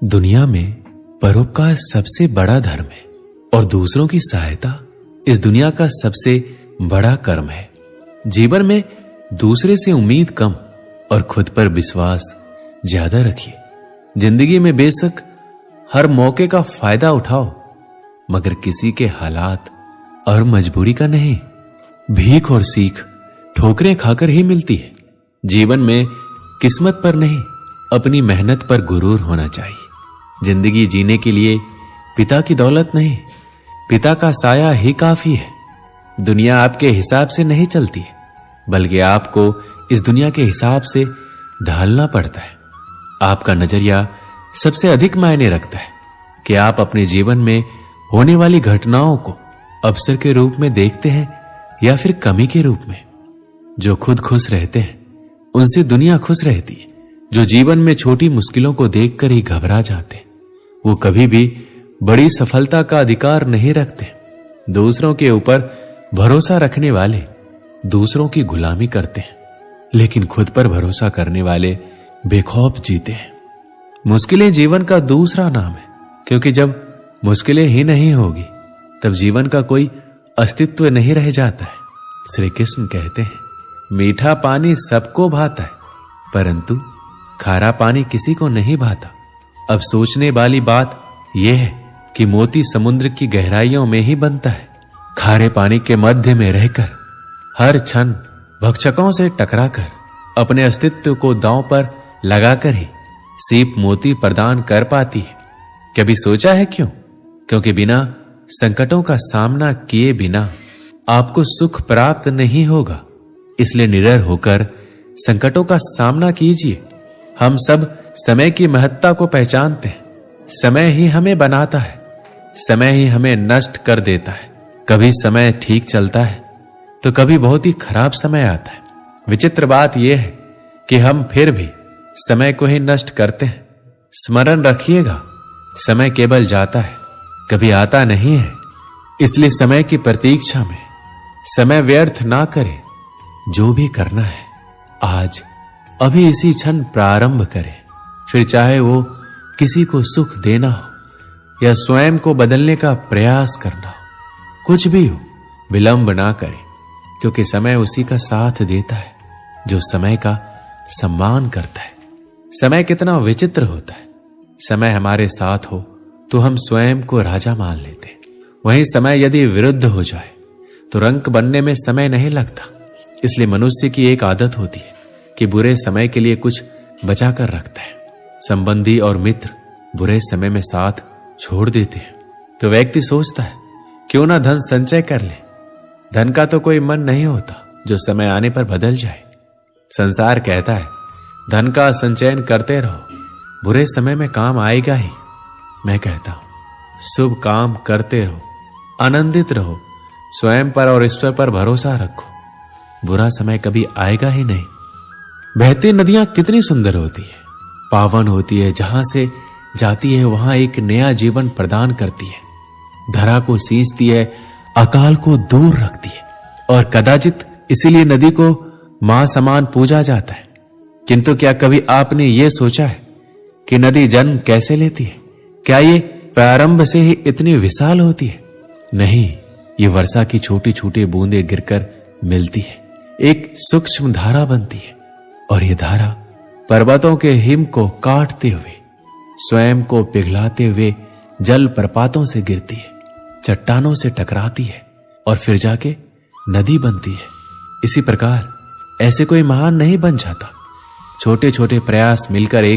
दुनिया में परोपकार सबसे बड़ा धर्म है और दूसरों की सहायता इस दुनिया का सबसे बड़ा कर्म है। जीवन में दूसरे से उम्मीद कम और खुद पर विश्वास ज्यादा रखिए। जिंदगी में बेशक हर मौके का फायदा उठाओ, मगर किसी के हालात और मजबूरी का नहीं। भीख और सीख ठोकरें खाकर ही मिलती है। जीवन में किस्मत पर नहीं, अपनी मेहनत पर गुरूर होना चाहिए। जिंदगी जीने के लिए पिता की दौलत नहीं, पिता का साया ही काफी है। दुनिया आपके हिसाब से नहीं चलती है, बल्कि आपको इस दुनिया के हिसाब से ढालना पड़ता है। आपका नजरिया सबसे अधिक मायने रखता है कि आप अपने जीवन में होने वाली घटनाओं को अवसर के रूप में देखते हैं या फिर कमी के रूप में। जो खुद खुश रहते हैं उनसे दुनिया खुश रहती है। जो जीवन में छोटी मुश्किलों को देखकर ही घबरा जाते हैं वो कभी भी बड़ी सफलता का अधिकार नहीं रखते। दूसरों के ऊपर भरोसा रखने वाले दूसरों की गुलामी करते हैं, लेकिन खुद पर भरोसा करने वाले बेखौफ जीते हैं। मुश्किलें जीवन का दूसरा नाम है, क्योंकि जब मुश्किलें ही नहीं होगी तब जीवन का कोई अस्तित्व नहीं रह जाता है। श्री कृष्ण कहते हैं, मीठा पानी सबको भाता है, परंतु खारा पानी किसी को नहीं भाता। अब सोचने वाली बात यह है कि मोती समुद्र की गहराइयों में ही बनता है। खारे पानी के मध्य में रहकर हर क्षण भक्षकों से टकराकर अपने अस्तित्व को दांव पर लगाकर ही सीप मोती प्रदान कर पाती है। कभी सोचा है क्यों? क्योंकि बिना संकटों का सामना किए बिना आपको सुख प्राप्त नहीं होगा। इसलिए निडर होकर संकटों का सामना कीजिए। हम सब समय की महत्ता को पहचानते हैं। समय ही हमें बनाता है, समय ही हमें नष्ट कर देता है। कभी समय ठीक चलता है तो कभी बहुत ही खराब समय आता है। विचित्र बात यह है कि हम फिर भी समय को ही नष्ट करते हैं। स्मरण रखिएगा, समय केवल जाता है, कभी आता नहीं है। इसलिए समय की प्रतीक्षा में समय व्यर्थ ना करें। जो भी करना है आज अभी इसी क्षण प्रारंभ करें। फिर चाहे वो किसी को सुख देना हो या स्वयं को बदलने का प्रयास करना हो, कुछ भी हो, विलंब ना करें, क्योंकि समय उसी का साथ देता है जो समय का सम्मान करता है। समय कितना विचित्र होता है। समय हमारे साथ हो तो हम स्वयं को राजा मान लेते हैं। वहीं समय यदि विरुद्ध हो जाए तो रंक बनने में समय नहीं लगता। इसलिए मनुष्य की एक आदत होती है कि बुरे समय के लिए कुछ बचा कर रखता है। संबंधी और मित्र बुरे समय में साथ छोड़ देते हैं तो व्यक्ति सोचता है क्यों ना धन संचय कर ले। धन का तो कोई मन नहीं होता जो समय आने पर बदल जाए। संसार कहता है धन का संचयन करते रहो, बुरे समय में काम आएगा ही। मैं कहता हूं शुभ काम करते रहो, आनंदित रहो, स्वयं पर और ईश्वर पर भरोसा रखो। बुरा समय कभी आएगा ही नहीं। बहती नदियां कितनी सुंदर होती है, पावन होती है। जहां से जाती है वहां एक नया जीवन प्रदान करती है। धरा को सींचती है, अकाल को दूर रखती है, और कदाचित इसीलिए नदी को मां समान पूजा जाता है। किंतु क्या कभी आपने ये सोचा है कि नदी जन्म कैसे लेती है? क्या ये प्रारंभ से ही इतनी विशाल होती है? नहीं, ये वर्षा की छोटी छोटी बूंदें गिरकर मिलती है, एक सूक्ष्म धारा बनती है, और ये धारा पर्वतों के हिम को काटते हुए, स्वयं को पिघलाते हुए जल प्रपातों से गिरती है, चट्टानों से टकराती है और फिर जाके नदी बनती है। इसी प्रकार ऐसे कोई महान नहीं बन जाता। छोटे छोटे प्रयास मिलकर एक